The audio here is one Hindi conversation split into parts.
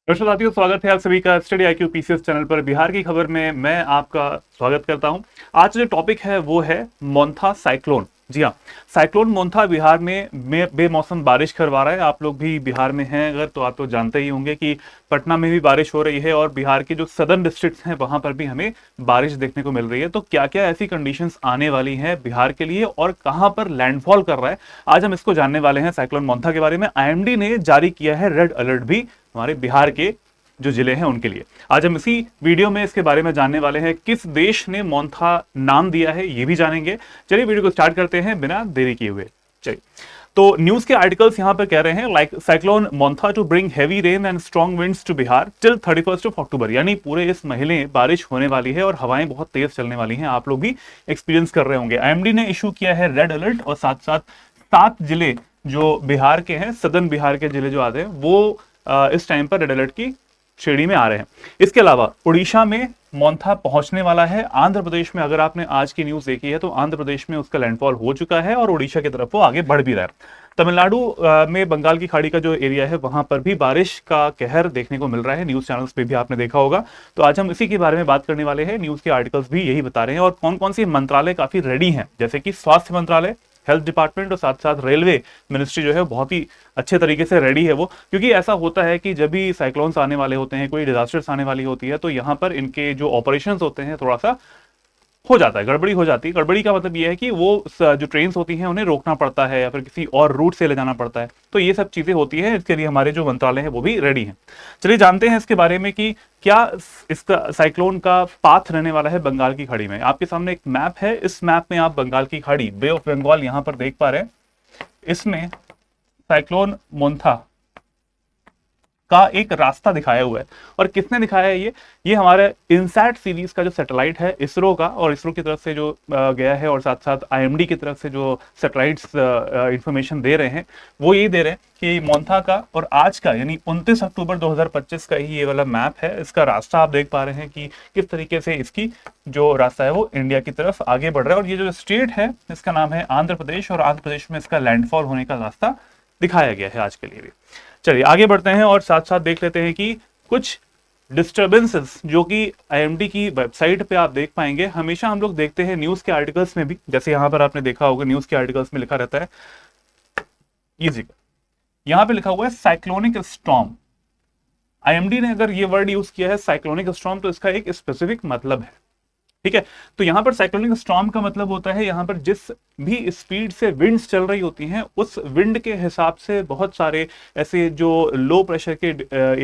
नमस्कार साथियों, स्वागत है आप सभी का स्टडी IQ PCS चैनल पर। बिहार की खबर में मैं आपका स्वागत करता हूं। आज जो टॉपिक है वो है मोंथा साइक्लोन। जी हाँ, साइक्लोन मोंथा बिहार में बेमौसम बारिश करवा रहा है। आप लोग भी बिहार में हैं अगर तो आप तो जानते ही होंगे कि पटना में भी बारिश हो रही है और बिहार के जो सदर्न डिस्ट्रिक्ट्स हैं वहां पर भी हमें बारिश देखने को मिल रही है। तो क्या क्या ऐसी कंडीशंस आने वाली हैं बिहार के लिए और कहां पर लैंडफॉल कर रहा है, आज हम इसको जानने वाले हैं। साइक्लोन मोंथा के बारे में IMD ने जारी किया है रेड अलर्ट भी हमारे बिहार के जो जिले हैं उनके लिए। आज हम इसी वीडियो में इसके बारे में जानने वाले हैं। किस देश ने मोंथा नाम दिया है ये भी जानेंगे। चलिए वीडियो को स्टार्ट करते हैं बिना देरी किए हुए। चलिए, तो न्यूज के आर्टिकल्स यहां पर कह रहे हैं like cyclone Montha to bring heavy rain and strong winds to Bihar till 31 October. यानी पूरे इस महीने बारिश होने वाली है और हवाएं बहुत तेज चलने वाली हैं। आप लोग भी एक्सपीरियंस कर रहे होंगे। IMD ने इशू किया है रेड अलर्ट और साथ साथ 7 जिले जो बिहार के हैं, सदर्न बिहार के जिले जो आते हैं वो इस टाइम पर रेड अलर्ट की श्रेणी में आ रहे हैं। इसके अलावा उड़ीसा में मोंथा पहुंचने वाला है। आंध्र प्रदेश में अगर आपने आज की न्यूज देखी है तो आंध्र प्रदेश में उसका लैंडफॉल हो चुका है और उड़ीसा की तरफ वो आगे बढ़ भी रहा है। तमिलनाडु में बंगाल की खाड़ी का जो एरिया है वहां पर भी बारिश का कहर देखने को मिल रहा है। न्यूज चैनल्स पे भी आपने देखा होगा। तो आज हम इसी के बारे में बात करने वाले हैं। न्यूज के आर्टिकल्स भी यही बता रहे हैं और कौन कौन सी मंत्रालय काफी रेडी हैं, जैसे कि स्वास्थ्य मंत्रालय, हेल्थ डिपार्टमेंट और साथ साथ रेलवे मिनिस्ट्री जो है बहुत ही अच्छे तरीके से रेडी है वो। क्योंकि ऐसा होता है कि जब भी साइक्लोन्स आने वाले होते हैं, कोई डिजास्टर्स आने वाली होती है, तो यहाँ पर इनके जो ऑपरेशंस होते हैं थोड़ा सा हो जाता है, गड़बड़ी हो जाती है। गड़बड़ी का मतलब ये है कि वो जो ट्रेन्स होती हैं उन्हें रोकना पड़ता है या फिर किसी और रूट से ले जाना पड़ता है। तो ये सब चीजें होती हैं, इसके लिए हमारे जो मंत्रालय है वो भी रेडी हैं। चलिए जानते हैं इसके बारे में कि क्या इसका साइक्लोन का पाथ रहने वाला है बंगाल की खाड़ी में। आपके सामने एक मैप है। इस मैप में आप बंगाल की खाड़ी, बे ऑफ बंगाल यहां पर देख पा रहे हैं। इसमें साइक्लोन मोंथा का एक रास्ता दिखाया हुआ है। और किसने दिखाया है ये हमारे इनसैट सीरीज का जो सैटेलाइट है इसरो का, और इसरो की तरफ से जो गया है और साथ साथ IMD की तरफ से जो सैटेलाइट्स इंफॉर्मेशन दे रहे हैं वो ये दे रहे हैं कि मोंथा का और आज का यानी 29 अक्टूबर 2025 का ही ये वाला मैप है। इसका रास्ता आप देख पा रहे हैं कि किस तरीके से इसकी जो रास्ता है वो इंडिया की तरफ आगे बढ़ रहा है। और ये जो स्टेट है इसका नाम है आंध्र प्रदेश और आंध्र प्रदेश में इसका लैंडफॉल होने का रास्ता दिखाया गया है आज के लिए भी। चलिए आगे बढ़ते हैं और साथ साथ देख लेते हैं कि कुछ डिस्टर्बेंसेस जो कि IMD की वेबसाइट पे आप देख पाएंगे। हमेशा हम लोग देखते हैं न्यूज के आर्टिकल्स में भी, जैसे यहां पर आपने देखा होगा न्यूज के आर्टिकल्स में लिखा रहता है इजी, यहां पे लिखा हुआ है साइक्लोनिक स्टॉर्म। IMD ने अगर ये वर्ड यूज किया है साइक्लोनिक स्टॉर्म तो इसका एक स्पेसिफिक मतलब है, ठीक है। तो यहां पर साइक्लोनिक स्टॉर्म का मतलब होता है यहां पर जिस भी स्पीड से विंड्स चल रही होती हैं उस विंड के हिसाब से बहुत सारे ऐसे जो लो प्रेशर के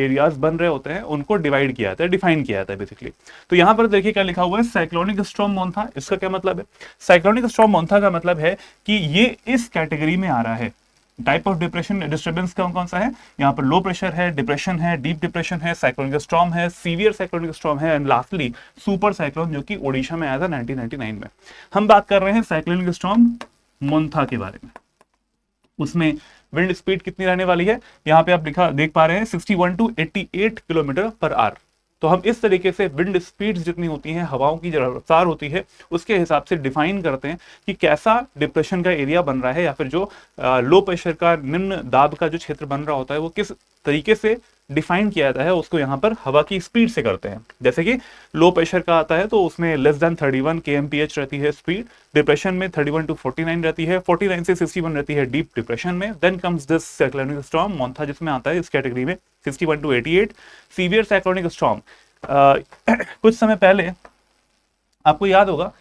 एरियाज बन रहे होते हैं उनको डिवाइड किया जाता है, डिफाइन किया जाता है बेसिकली। तो यहां पर देखिए क्या लिखा हुआ है, साइक्लोनिक स्टॉर्म मोंथा। इसका क्या मतलब है? साइक्लोनिक स्टॉर्म मोंथा का मतलब है कि ये इस कैटेगरी में आ रहा है। टाइप ऑफ डिप्रेशन डिस्टर्बेंस कौन कौन सा है? यहाँ पर लो प्रेशर है, डिप्रेशन है, डीप डिप्रेशन है, साइक्लोनिक स्टॉर्म है, सीवियर साइक्लोनिक स्टॉर्म है एंड लास्टली सुपर साइक्लोन जो कि ओडिशा में आया था 1999 में। हम बात कर रहे हैं साइक्लोनिक स्टॉर्म मोंथा के बारे में। उसमें विंड स्पीड कितनी रहने वाली है? यहाँ पे आप लिखा देख पा रहे हैं 61 to 88 किलोमीटर पर आवर। तो हम इस तरीके से विंड स्पीड्स जितनी होती हैं, हवाओं की जो रफ्तार होती है उसके हिसाब से डिफाइन करते हैं कि कैसा डिप्रेशन का एरिया बन रहा है या फिर जो लो प्रेशर का, निम्न दाब का जो क्षेत्र बन रहा होता है वो किस तरीके से डिफाइन किया जाता है। उसको यहाँ पर हवा की स्पीड से करते हैं। जैसे कि लो प्रेशर का आता है तो उसमें लेस देन 31 kmph रहती है स्पीड, डिप्रेशन में 31 to 49 रहती है, 49 से 61 रहती है डीप डिप्रेशन में। Then comes this cyclonic storm Montha जिसमें आता है इस कैटेगरी में 61 to 88। सीवियर साइक्लोनिक स्टॉर्म कुछ समय पहले आपको याद होगा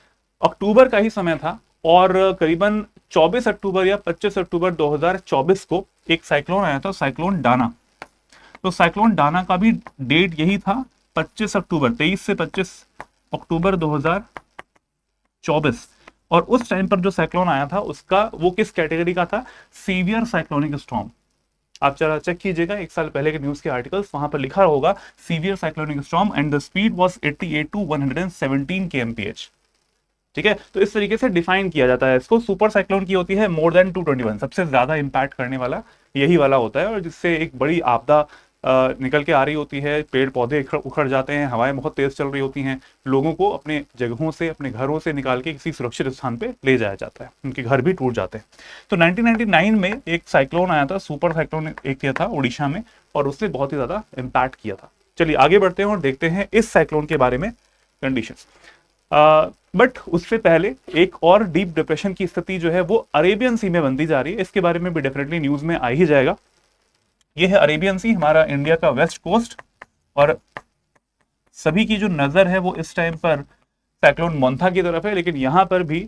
अक्टूबर का ही समय था और करीबन 24 अक्टूबर या 25 अक्टूबर 2024 को एक साइक्लोन आया था, साइक्लोन डाना। तो साइक्लोन डाना का भी डेट यही था 25 अक्टूबर, 23 से 25 अक्टूबर 2024। और उस टाइम पर जो साइक्लोन आया था उसका वो किस कैटेगरी का था? Severe cyclonic storm. आप जरा चेक कीजिएगा एक साल पहले के न्यूज के आर्टिकल्स, वहां पर लिखा होगा severe cyclonic storm and the speed was 88 to 117 kmph। ठीक है, तो इस तरीके से डिफाइन किया जाता है इसको। सुपर साइक्लोन की होती है मोर देन 221, सबसे ज्यादा इंपैक्ट करने वाला यही वाला होता है और जिससे एक बड़ी आपदा निकल के आ रही होती है, पेड़ पौधे उखड़ जाते हैं, हवाएं बहुत तेज चल रही होती हैं, लोगों को अपने जगहों से, अपने घरों से निकाल के किसी सुरक्षित स्थान पे ले जाया जाता है, उनके घर भी टूट जाते हैं। तो 1999 में एक साइक्लोन आया था, सुपर साइक्लोन एक किया था उड़ीसा में, और उसने बहुत ही ज्यादा इम्पैक्ट किया था। चलिए आगे बढ़ते हैं और देखते हैं इस साइक्लोन के बारे में कंडीशंस। बट उससे पहले एक और डीप डिप्रेशन की स्थिति जो है वो अरेबियन सी में बनती जा रही है। इसके बारे में भी डेफिनेटली न्यूज में आ ही जाएगा। ये है अरेबियन सी, हमारा इंडिया का वेस्ट कोस्ट, और सभी की जो नजर है वो इस टाइम पर साइक्लोन मोंथा की तरफ है। लेकिन यहां पर भी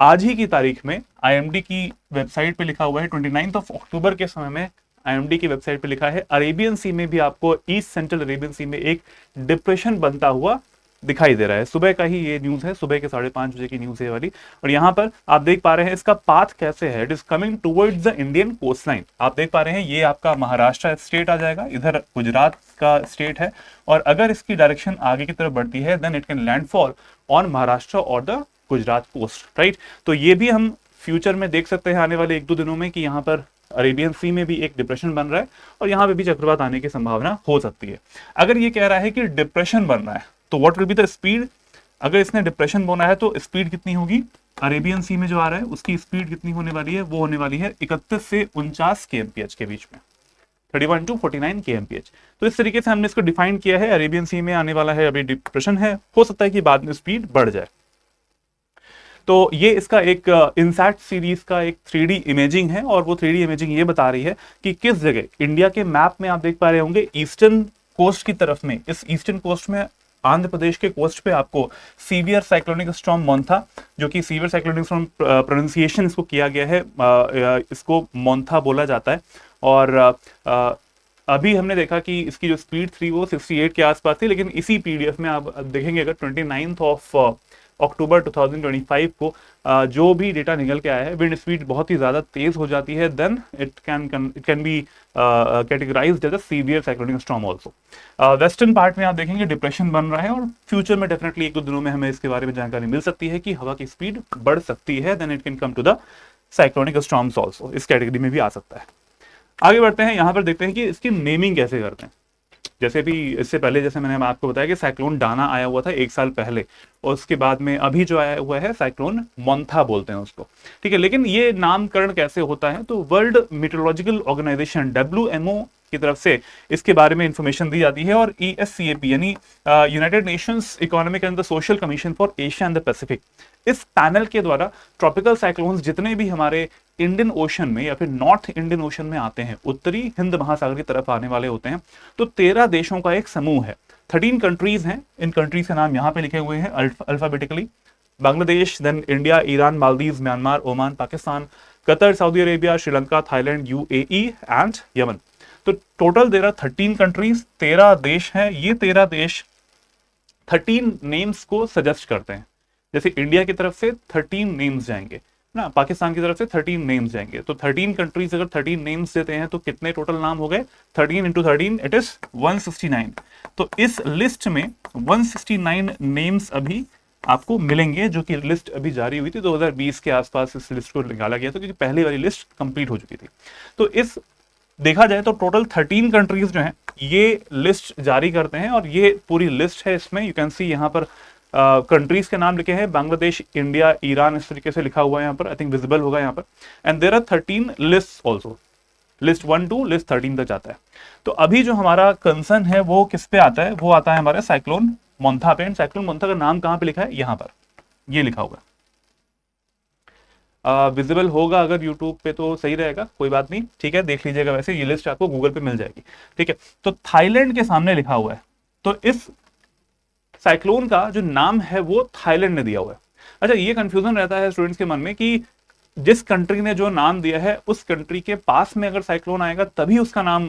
आज ही की तारीख में आईएमडी की वेबसाइट पे लिखा हुआ है, 29 अक्टूबर के समय में आईएमडी की वेबसाइट पे लिखा है अरेबियन सी में भी आपको, ईस्ट सेंट्रल अरेबियन सी में एक डिप्रेशन बनता हुआ दिखाई दे रहा है। सुबह का ही ये न्यूज है, सुबह के 5:30 बजे की न्यूज है वाली। और यहाँ पर आप देख पा रहे हैं इसका पाथ कैसे है, it is coming towards the Indian coastline. आप देख पा रहे हैं ये आपका महाराष्ट्र स्टेट आ जाएगा, इधर गुजरात का स्टेट है, और अगर इसकी डायरेक्शन आगे की तरफ बढ़ती है then it can landfall on Maharashtra और द गुजरात कोस्ट, राइट। तो ये भी हम फ्यूचर में देख सकते हैं आने वाले 1-2 दिनों में कि यहाँ पर अरेबियन सी में भी एक डिप्रेशन बन रहा है और यहाँ पे भी चक्रवात आने की संभावना हो सकती है। अगर ये कह रहा है कि डिप्रेशन बन रहा है तो what will be the speed, अगर इसने डिप्रेशन बोना है तो स्पीड कितनी होगी, अरेबियन सी में जो आ रहा है उसकी स्पीड कितनी होने वाली है, वो होने वाली है 31 से 49 kmph के बीच में, 31 to 49 kmph। तो इस तरीके से हमने इसको डिफाइन किया है, अरेबियन सी में आने वाला है, अभी डिप्रेशन है, हो सकता है कि बाद में स्पीड बढ़ जाए। तो ये इसका एक इनसैट सीरीज का एक 3D इमेजिंग है, और वो 3D इमेजिंग ये बता रही है कि किस जगह इंडिया के मैप में आप देख पा रहे होंगे ईस्टर्न कोस्ट की तरफ में, इस ईस्टर्न कोस्ट में आंध्र प्रदेश के कोस्ट पे आपको सीवियर साइक्लोनिक स्टॉर्म मोंथा, जो कि सीवियर साइक्लोनिक स्टॉर्म प्रोनाउंसिएशन इसको किया गया है, इसको मोंथा बोला जाता है। और अभी हमने देखा कि इसकी जो स्पीड थी वो 68 के आसपास थी, लेकिन इसी पीडीएफ में आप देखेंगे अगर 29 अक्टूबर 2025 को जो भी डेटा निकल के आया है, विंड स्पीड बहुत ही ज्यादा तेज हो जाती है, then it can be categorised as a severe cyclonic storm also. Western part में आप देखेंगे डिप्रेशन बन रहा है, और फ्यूचर में डेफिनेटली 1-2 दिनों में हमें इसके बारे में जानकारी मिल सकती है कि हवा की स्पीड बढ़ सकती है, then it can come to the cyclonic storms also, इस कैटेगरी में भी आ सकता है। आगे बढ़ते हैं, यहां पर देखते हैं कि इसकी नेमिंग कैसे करते हैं। जैसे भी इससे पहले जैसे मैंने आपको बताया कि साइक्लोन डाना आया हुआ था 1 साल पहले, और उसके बाद में अभी जो आया हुआ है साइक्लोन मोंथा बोलते हैं उसको, ठीक है। लेकिन ये नामकरण कैसे होता है, तो वर्ल्ड मीटरोलॉजिकल ऑर्गेनाइजेशन WMO की तरफ से इसके बारे में इंफॉर्मेशन दी जाती है, और ESCAP यानी United Nations economic and the social commission for Asia and the Pacific, इस पैनल के द्वारा ट्रॉपिकल साइक्लोन्स जितने भी हमारे इंडियन ओशन में या फिर नॉर्थ इंडियन ओशन में आते हैं, उत्तरी हिंद महासागर की तरफ आने वाले होते हैं, तो 13 देशों का एक समूह है, 13 कंट्रीज हैं। इन कंट्रीज के नाम यहाँ पे लिखे हुए हैं alphabetically, Bangladesh, then India, Iran, Maldives, Myanmar, Oman, Pakistan, Qatar, Saudi Arabia, Sri, Lanka, UAE and Yemen. तो टोटल देर आर 13 कंट्रीज, 13 देश हैं। ये 13 देश 13 नेम्स को सजेस्ट करते हैं। जैसे इंडिया की तरफ से 13 नेम्स जाएंगे ना, पाकिस्तान की तरफ से 13 नेम्स जाएंगे, तो 13 कंट्रीज अगर 13 नेम्स देते हैं तो कितने टोटल नाम हो गए, 13 × 13 इट इज 169। तो इस लिस्ट में 169 नेम्स अभी आपको मिलेंगे, जो कि लिस्ट अभी जारी हुई थी 2020 के आसपास इस लिस्ट को निकाला गया था, क्योंकि पहली वाली लिस्ट कंप्लीट हो चुकी थी। तो इस देखा जाए तो टोटल 13 कंट्रीज जो हैं ये लिस्ट जारी करते हैं, और ये पूरी लिस्ट है। इसमें यू कैन सी यहाँ पर कंट्रीज के नाम लिखे हैं, बांग्लादेश, इंडिया, ईरान, इस तरीके से लिखा हुआ है यहाँ पर, आई थिंक विजिबल होगा यहाँ पर। And there are 13 list also, list 1 to list 13 तक जाता है। तो अभी जो हमारा कंसर्न है वो किस पे आता है, वो आता है हमारे साइक्लोन मोंथा पे। एंड साइक्लोन मोंथा का नाम कहाँ पे लिखा है, यहाँ पर ये लिखा हुआ है, विजिबल होगा अगर यूट्यूब पे तो सही रहेगा, कोई बात नहीं, ठीक है, देख लीजिएगा। वैसे ये लिस्ट आपको गूगल पे मिल जाएगी, ठीक है। तो थाईलैंड के सामने लिखा हुआ है, तो इस साइक्लोन का जो नाम है वो थाईलैंड ने दिया हुआ है। अच्छा, ये कंफ्यूजन रहता है स्टूडेंट्स के मन में कि जिस कंट्री ने जो नाम दिया है उस कंट्री के पास में अगर साइक्लोन आएगा तभी उसका नाम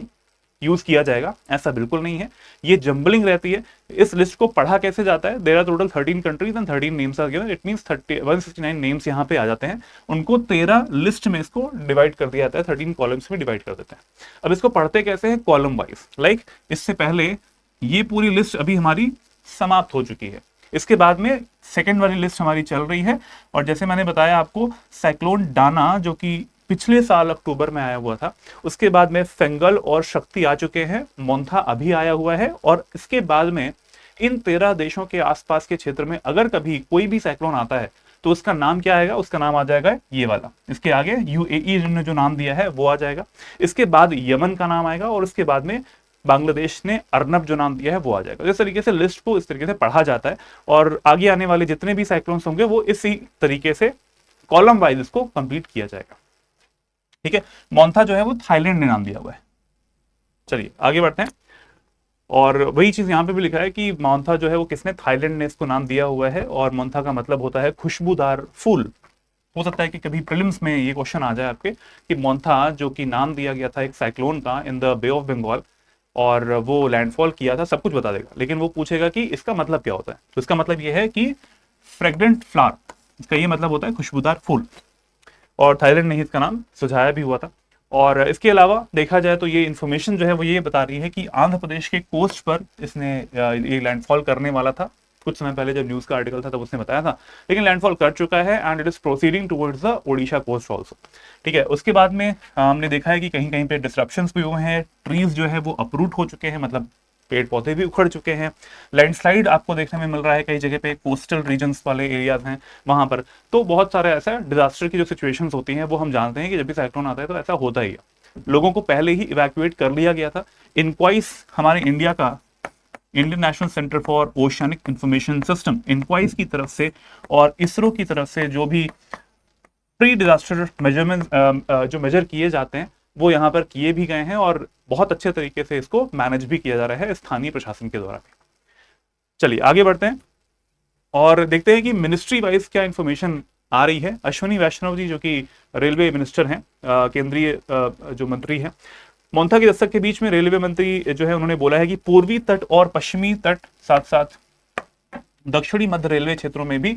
यूज किया जाएगा, ऐसा बिल्कुल नहीं है। ये जंबलिंग रहती है। इस लिस्ट को पढ़ा कैसे जाता है, there are total 13 countries and 13 names are given, it means 169 names यहाँ पे आ जाते हैं। उनको 13 लिस्ट में इसको डिवाइड कर दिया जाता है, 13 कॉलम्स में डिवाइड कर देते हैं। अब इसको पढ़ते कैसे हैं, कॉलम वाइज। लाइक इससे पहले ये पूरी लिस्ट अभी हमारी समाप्त हो चुकी है, इसके बाद में सेकेंड वाली लिस्ट हमारी चल रही है। और जैसे मैंने बताया आपको, साइक्लोन डाना जो कि पिछले साल अक्टूबर में आया हुआ था। उसके बाद में फेंगल और शक्ति आ चुके हैं, मोंथा अभी आया हुआ है, और इसके बाद में इन 13 देशों के आसपास के क्षेत्र में अगर कभी कोई भी साइक्लोन आता है तो उसका नाम क्या आएगा, उसका नाम आ जाएगा ये वाला। इसके आगे यूएई ने जो नाम दिया है वो आ जाएगा, इसके बाद यमन का नाम आएगा, और उसके बाद में बांग्लादेश ने अर्नब जो नाम दिया है वो आ जाएगा। इस तरीके से लिस्ट को इस तरीके से पढ़ा जाता है, और आगे आने वाले जितने भी साइक्लोन्स होंगे वो इसी तरीके से कॉलम वाइज इसको कंप्लीट किया जाएगा। ठीक है, मोंथा जो है वो थाईलैंड ने नाम दिया हुआ है। चलिए आगे बढ़ते हैं, और वही चीज यहां पे भी लिखा है कि मोंथा जो है वो किसने, थाईलैंड ने इसको नाम दिया हुआ है, और मोंथा का मतलब होता है खुशबूदार फूल। हो सकता है कि कभी प्रीलिम्स में ये क्वेश्चन आ जाए आपके कि मोंथा जो कि नाम दिया गया था एक साइक्लोन का in the Bay of Bengal, और वो लैंडफॉल किया था, सब कुछ बता देगा, लेकिन वो पूछेगा कि इसका मतलब क्या होता है। तो इसका मतलब ये है कि फ्रेग्रेंट फ्लावर, इसका ये मतलब होता है खुशबूदार फूल, और थाईलैंड ने ही इसका नाम सुझाया भी हुआ था। और इसके अलावा देखा जाए तो ये इन्फॉर्मेशन जो है वो ये बता रही है कि आंध्र प्रदेश के कोस्ट पर इसने ये लैंडफॉल करने वाला था। कुछ समय पहले जब न्यूज का आर्टिकल था तब उसने बताया था, लेकिन लैंडफॉल कर चुका है and it is proceeding towards the Odisha coast also. ठीक है, उसके बाद में हमने देखा है कि कहीं कहीं पे डिस्ट्रप्शंस भी हुए हैं, ट्रीज जो है वो अपरूट हो चुके हैं, मतलब पेड़ पौधे भी उखड़ चुके हैं, लैंडस्लाइड आपको देखने में मिल रहा है कई जगह पे, कोस्टल रीजन्स वाले एरियाज हैं वहां पर। तो बहुत सारे ऐसा डिजास्टर की जो सिचुएशंस होती हैं वो हम जानते हैं कि जब भी साइक्लोन आता है तो ऐसा होता ही है। लोगों को पहले ही इवैक्यूएट कर लिया गया था। इनक्वाइस हमारे इंडिया का Indian National Centre for Oceanic Information System INCOIS की तरफ से और इसरो की तरफ से जो भी प्री डिजास्टर मेजरमेंट जो मेजर किए जाते हैं वो यहाँ पर किए भी गए हैं, और बहुत अच्छे तरीके से इसको मैनेज भी किया जा रहा है स्थानीय प्रशासन के द्वारा भी। चलिए आगे बढ़ते हैं और देखते हैं कि मिनिस्ट्री वाइज क्या इंफॉर्मेशन आ रही है। अश्विनी वैष्णव जी जो कि रेलवे मिनिस्टर हैं, केंद्रीय जो मंत्री हैं, मोंथा की दस्तक के बीच में रेलवे मंत्री जो है उन्होंने बोला है कि पूर्वी तट और पश्चिमी तट साथ साथ दक्षिणी मध्य रेलवे क्षेत्रों में भी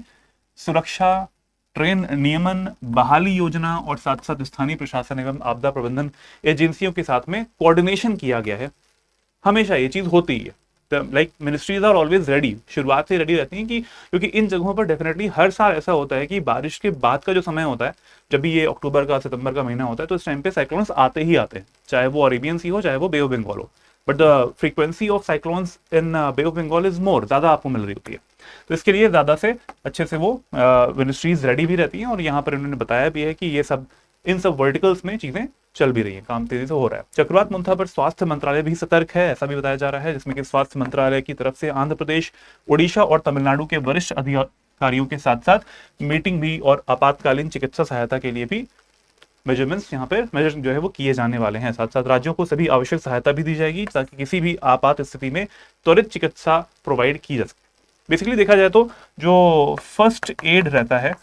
सुरक्षा, ट्रेन नियमन, बहाली योजना और साथ साथ स्थानीय प्रशासन एवं आपदा प्रबंधन एजेंसियों के साथ में कोऑर्डिनेशन किया गया है। हमेशा ये चीज होती है, like ministries are always ready, शुरुआत से रेडी रहती हैं कि क्योंकि इन जगहों पर डेफिनेटली हर साल ऐसा होता है कि बारिश के बाद का जो समय होता है, जब भी ये अक्टूबर का सितंबर का महीना होता है, तो इस टाइम पे साइक्लोन्स आते ही आते हैं, चाहे वो अरेबियन सी हो चाहे वो बे ऑफ बंगाल हो, but the frequency of cyclones in Bay of Bengal is more, ज्यादा आपको मिल रही होती है। तो इसके लिए ज्यादा से अच्छे से वो मिनिस्ट्रीज रेडी भी रहती हैं, और यहाँ पर उन्होंने बताया भी है कि ये सब इन सब वर्टिकल्स में चीजें चल भी रही है, काम तेजी से हो रहा है। चक्रवात मोंथा पर स्वास्थ्य मंत्रालय भी सतर्क है, ऐसा भी बताया जा रहा है, जिसमें कि स्वास्थ्य मंत्रालय की तरफ से आंध्र प्रदेश, ओडिशा और तमिलनाडु के वरिष्ठ अधिकारियों के साथ साथ मीटिंग भी और आपातकालीन चिकित्सा सहायता के लिए भी मेजरमेंट्स यहाँ पे मेजर जो है वो किए जाने वाले हैं। साथ साथ राज्यों को सभी आवश्यक सहायता भी दी जाएगी ताकि किसी भी आपात स्थिति में त्वरित चिकित्सा प्रोवाइड की जा सके। बेसिकली देखा जाए तो जो फर्स्ट एड रहता है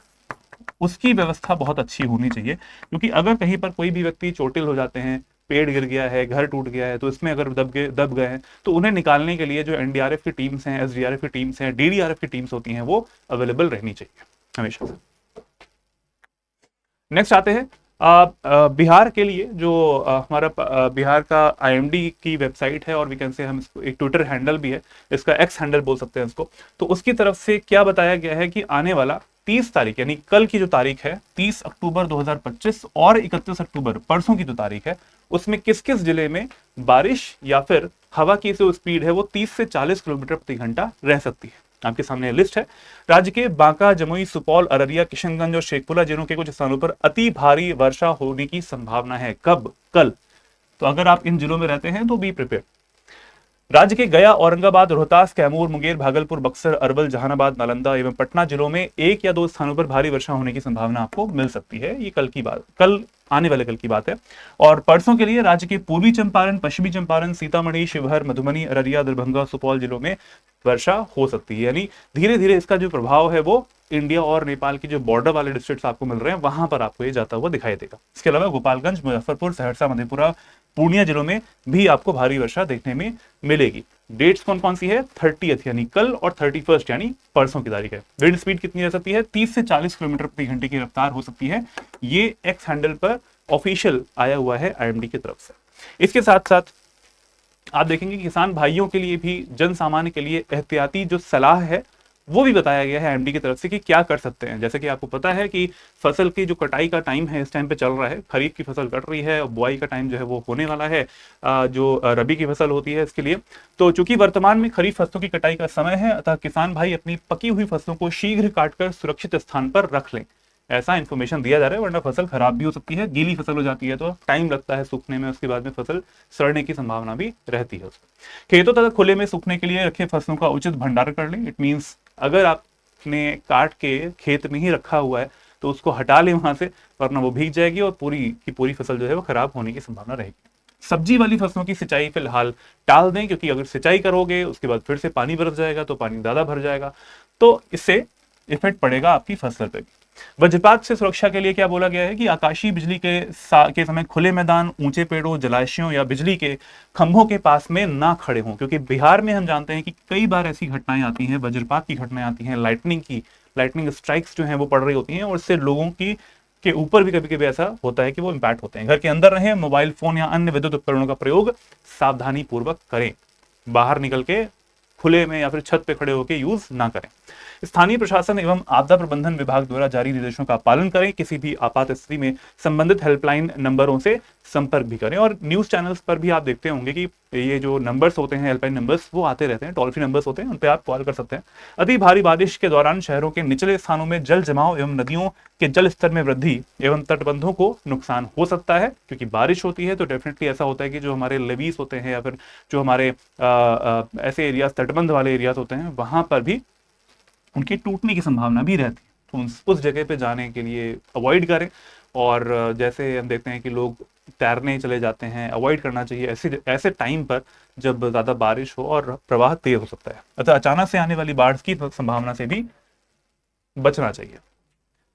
उसकी व्यवस्था बहुत अच्छी होनी चाहिए, क्योंकि अगर कहीं पर कोई भी व्यक्ति चोटिल हो जाते हैं, पेड़ गिर गया है, घर टूट गया है, तो इसमें अगर दब गए हैं तो उन्हें निकालने के लिए जो एनडीआरएफ की टीम्स हैं, एसडीआरएफ की टीम्स हैं, डीडीआरएफ की टीम्स होती हैं वो अवेलेबल रहनी चाहिए हमेशा से। नेक्स्ट आते हैं बिहार के लिए जो हमारा बिहार का आईएमडी की वेबसाइट है, और वी कैन से हम इसको एक ट्विटर हैंडल भी है, इसका एक्स हैंडल बोल सकते हैं इसको। तो उसकी तरफ से क्या बताया गया है कि आने वाला 30 तारीख यानी कल की जो तारीख है 30 अक्टूबर 2025 और 31 अक्टूबर परसों की जो तारीख है, उसमें किस किस जिले में बारिश या फिर हवा की जो स्पीड है वो 30 से 40 किलोमीटर प्रति घंटा रह सकती है। आपके सामने लिस्ट है। राज्य के बांका, जमुई, सुपौल, अररिया, किशनगंज और शेखपुरा जिलों के कुछ स्थानों पर अति भारी वर्षा होने की संभावना है। कब? कल। तो अगर आप इन जिलों में रहते हैं तो बी प्रिपेयर। राज्य के गया, औरंगाबाद, रोहतास, कैमूर, मुंगेर, भागलपुर, बक्सर, अरवल, जहानाबाद, नालंदा एवं पटना जिलों में 1 या 2 स्थानों पर भारी वर्षा होने की संभावना आपको मिल सकती है। ये कल की बात, कल आने वाले कल की बात है। और परसों के लिए राज्य के पूर्वी चंपारण, पश्चिमी चंपारण, सीतामढ़ी, शिवहर, मधुबनी, अररिया, दरभंगा, सुपौल जिलों में वर्षा हो सकती है। यानी धीरे धीरे इसका जो प्रभाव है वो इंडिया और नेपाल की जो बॉर्डर वाले डिस्ट्रिक्ट्स आपको मिल रहे हैं वहां पर आपको ये जाता हुआ दिखाई देगा। इसके अलावा गोपालगंज, मुजफ्फरपुर, सहरसा, मधेपुरा, पूर्णिया जिलों में भी आपको भारी वर्षा देखने में मिलेगी। डेट्स कौन कौन सी है? 30th यानी कल और 31st यानी परसों की तारीख है। विंड स्पीड कितनी रह सकती है? 30 से 40 किलोमीटर प्रति घंटे की रफ्तार हो सकती है। ये एक्स हैंडल पर ऑफिशियल आया हुआ है आईएमडी की तरफ से। इसके साथ साथ आप देखेंगे किसान भाइयों के लिए भी, जन सामान्य के लिए एहतियाती जो सलाह है वो भी बताया गया है एमडी की तरफ से कि क्या कर सकते हैं। जैसे कि आपको पता है कि फसल की जो कटाई का टाइम है इस टाइम पे चल रहा है, खरीफ की फसल कट रही है और बुआई का टाइम जो है वो होने वाला है जो रबी की फसल होती है इसके लिए। तो चूंकि वर्तमान में खरीफ फसलों की कटाई का समय है, अतः किसान भाई अपनी पकी हुई फसलों को शीघ्र काटकर सुरक्षित स्थान पर रख लें, ऐसा इन्फॉर्मेशन दिया जा रहा है, वरना फसल खराब भी हो सकती है, गीली फसल हो जाती है तो टाइम लगता है सूखने में, उसके बाद में फसल सड़ने की संभावना भी रहती है उसमें। खेतों तथा खुले में सूखने के लिए रखे फसलों का उचित भंडारण कर लें। इट मीन्स अगर आपने काट के खेत में ही रखा हुआ है तो उसको हटा लें वहां से, वरना वो भीग जाएगी और पूरी की पूरी फसल जो है वो खराब होने की संभावना रहेगी। सब्जी वाली फसलों की सिंचाई फिलहाल टाल दें, क्योंकि अगर सिंचाई करोगे उसके बाद फिर से पानी बरस जाएगा तो पानी ज्यादा भर जाएगा, तो इससे इफेक्ट पड़ेगा आपकी फसल पे भी। वज्रपात से सुरक्षा के लिए क्या बोला गया है कि आकाशीय बिजली के समय खुले मैदान, ऊंचे पेड़ों, जलाशयों या बिजली के खंभों के पास में ना खड़े हों, क्योंकि बिहार में हम जानते हैं कि कई बार ऐसी घटनाएं आती हैं, वज्रपात की घटनाएं आती हैं, लाइटनिंग स्ट्राइक्स जो हैं वो पड़ रही होती हैं और इससे लोगों की के ऊपर भी कभी कभी ऐसा होता है कि वो इंपैक्ट होते हैं। घर के अंदर रहें, मोबाइल फोन या अन्य विद्युत उपकरणों का प्रयोग सावधानी पूर्वक करें, बाहर निकल के खुले में या फिर छत पे खड़े होकर यूज ना करें। स्थानीय प्रशासन एवं आपदा प्रबंधन विभाग द्वारा जारी निर्देशों का पालन करें। किसी भी आपात स्थिति में संबंधित हेल्पलाइन नंबरों से संपर्क भी करें। और न्यूज चैनल्स पर भी आप देखते होंगे कि ये जो नंबर्स होते हैं, हेल्पलाइन नंबर्स, वो आते रहते हैं, टोल फ्री नंबर्स होते हैं, उन पर आप कॉल कर सकते हैं। अति भारी बारिश के दौरान शहरों के निचले स्थानों में जल जमाव एवं नदियों के जल स्तर में वृद्धि एवं तटबंधों को नुकसान हो सकता है, क्योंकि बारिश होती है तो डेफिनेटली ऐसा होता है कि जो हमारे लेवीज होते हैं या फिर जो हमारे ऐसे एरियाज, तटबंध वाले एरियाज होते हैं, वहां पर भी उनके टूटने की संभावना भी रहती है। तो उस जगह पे जाने के लिए अवॉइड करें। और जैसे हम देखते हैं कि लोग तैरने चले जाते हैं, अवॉइड करना चाहिए ऐसे टाइम पर जब ज़्यादा बारिश हो और प्रवाह तेज हो सकता है। अतः अचानक से आने वाली बाढ़ की संभावना से भी बचना चाहिए।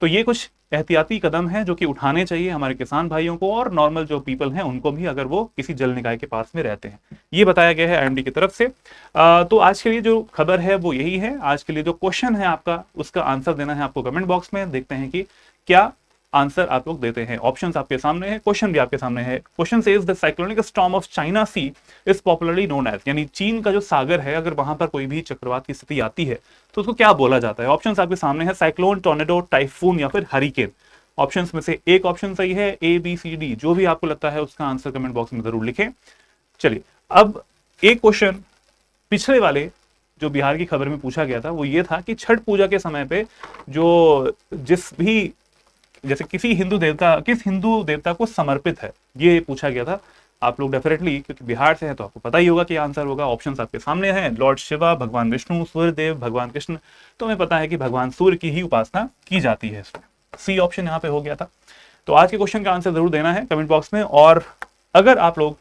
तो ये कुछ एहतियाती कदम हैं जो कि उठाने चाहिए हमारे किसान भाइयों को और नॉर्मल जो पीपल हैं उनको भी, अगर वो किसी जल निकाय के पास में रहते हैं। ये बताया गया है आईएमडी की तरफ से। तो आज के लिए जो खबर है वो यही है। आज के लिए जो क्वेश्चन है आपका, उसका आंसर देना है आपको कमेंट बॉक्स में। देखते हैं कि क्या आंसर आप लोग देते हैं। ऑप्शंस आपके सामने है, क्वेश्चन भी आपके सामने है। Question says the cyclonic storm of China Sea is popularly known as, यानी चीन का जो सागर है, अगर वहां पर कोई भी चक्रवात की स्थिति आती है तो उसको क्या बोला जाता है। ऑप्शंस आपके सामने है, साइक्लोन, टॉर्नेडो, टाइफून या फिर हरिकेन। ऑप्शंस में से एक ऑप्शन सही है, ए बी सी डी, जो भी आपको लगता है उसका आंसर कमेंट बॉक्स में जरूर लिखें। चलिए, अब एक क्वेश्चन पिछले वाले जो बिहार की खबर में पूछा गया था वो ये था कि छठ पूजा के समय पे जो जिस भी, जैसे किस हिंदू देवता को समर्पित है, ये पूछा गया था। आप लोग डेफिनेटली, क्योंकि बिहार से है तो आपको पता ही होगा कि आंसर होगा। ऑप्शंस आपके सामने हैं, लॉर्ड शिवा, भगवान विष्णु, सूर्य देव, भगवान कृष्ण। तो हमें पता है कि भगवान सूर्य की ही उपासना की जाती है इसमें। सी ऑप्शन यहाँ पे हो गया था। तो आज के क्वेश्चन का आंसर जरूर देना है कमेंट बॉक्स में। और अगर आप लोग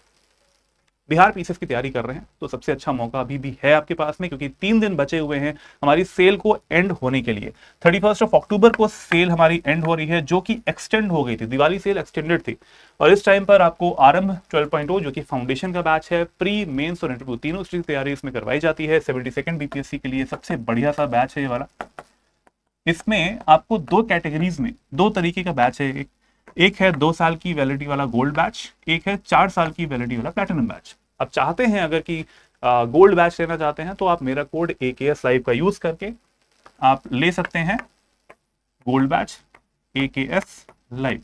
बिहार पीसीएस की तैयारी कर रहे हैं तो सबसे अच्छा मौका अभी भी है आपके पास में, क्योंकि 3 दिन बचे हुए हैं हमारी सेल को एंड होने के लिए। 31 अक्टूबर को सेल हमारी एंड हो रही है, जो कि एक्सटेंड हो गई थी। दिवाली सेल एक्सटेंडेड थी और इस टाइम पर आपको आरंभ 12.0 जो कि फाउंडेशन का बैच है, प्री, मेंस और इंटरव्यू तीनों की तैयारी इसमें करवाई जाती है। 72nd बीपीएससी के लिए सबसे बढ़िया सा बैच है ये वाला। इसमें आपको 2 कैटेगरीज में 2 तरीके का बैच है। एक है 2 साल की वैलिडिटी वाला गोल्ड बैच, एक है 4 साल की वैलिडिटी वाला प्लैटिनम बैच। अब चाहते हैं अगर कि गोल्ड बैच लेना चाहते हैं तो आप मेरा कोड AKS लाइव का यूज करके आप ले सकते हैं गोल्ड बैच AKS लाइव।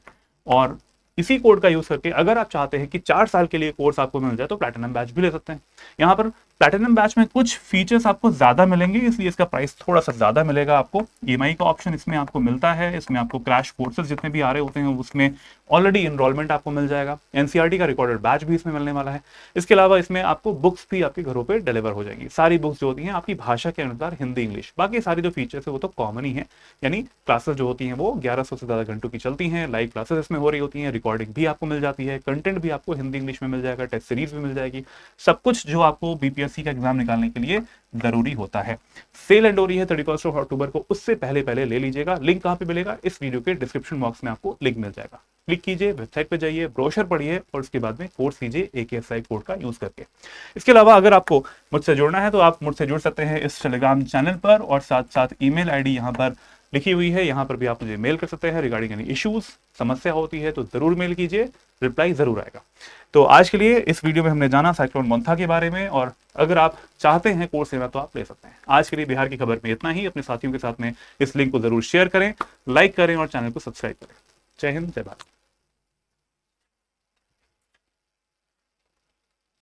और इसी कोड का यूज करके अगर आप चाहते हैं कि 4 साल के लिए कोर्स आपको मिल जाए तो प्लैटिनम बैच भी ले सकते हैं। यहाँ पर प्लैटिनम बैच में कुछ फीचर्स आपको ज्यादा मिलेंगे, इसलिए इसका प्राइस थोड़ा सा ज्यादा मिलेगा आपको। EMI का ऑप्शन इसमें आपको मिलता है। इसमें आपको क्रैश कोर्सेज जितने भी आ रहे होते हैं उसमें ऑलरेडी इनरोलमेंट आपको मिल जाएगा। NCERT का रिकॉर्डेड बैच भी इसमें मिलने वाला है। इसके अलावा इसमें आपको बुक्स भी आपके घरों पर डिलीवर हो जाएगी। सारी बुक्स जो होती हैं आपकी भाषा के अनुसार, हिंदी, इंग्लिश। बाकी सारी जो फीचर्स है वो तो कॉमन ही है, यानी क्लासेस जो होती हैं वो 1100 से ज्यादा घंटों की चलती हैं। लाइव क्लासेस इसमें हो रही होती हैं, रिकॉर्डिंग भी आपको मिल जाती है, कंटेंट भी आपको हिंदी इंग्लिश में मिल जाएगा, टेस्ट सीरीज भी मिल जाएगी। सब कुछ जो आपको बीपीएससी का एग्जाम निकालने के लिए जरूरी होता है। सेल एंड हो रही है 31 अक्टूबर को, उससे पहले ले लीजिएगा। लिंक कहां पे मिलेगा? इस वीडियो के डिस्क्रिप्शन बॉक्स में आपको लिंक मिल जाएगा। क्लिक कीजिए, वेबसाइट पे जाइए, ब्रोशर पढ़िए और उसके बाद में कोर्स कीजिए AKS लाइव कोड का यूज करके। इसके अलावा अगर आपको मुझसे जुड़ना है तो आप मुझसे जुड़ सकते हैं इस टेलीग्राम चैनल पर, और साथ साथ ईमेल आईडी यहाँ पर लिखी हुई है, यहाँ पर भी आप मुझे मेल कर सकते हैं। रिगार्डिंग एनी इश्यूज, समस्या होती है तो जरूर मेल कीजिए, रिप्लाई जरूर आएगा। तो आज के लिए इस वीडियो में हमने जाना साइक्लोन मोंथा के बारे में, और अगर आप चाहते हैं कोर्स लेना तो आप ले सकते हैं। आज के लिए बिहार की खबर में इतना ही। अपने साथियों के साथ में इस लिंक को जरूर शेयर करें, लाइक करें और चैनल को सब्सक्राइब करें। जय हिंद, जय भारत।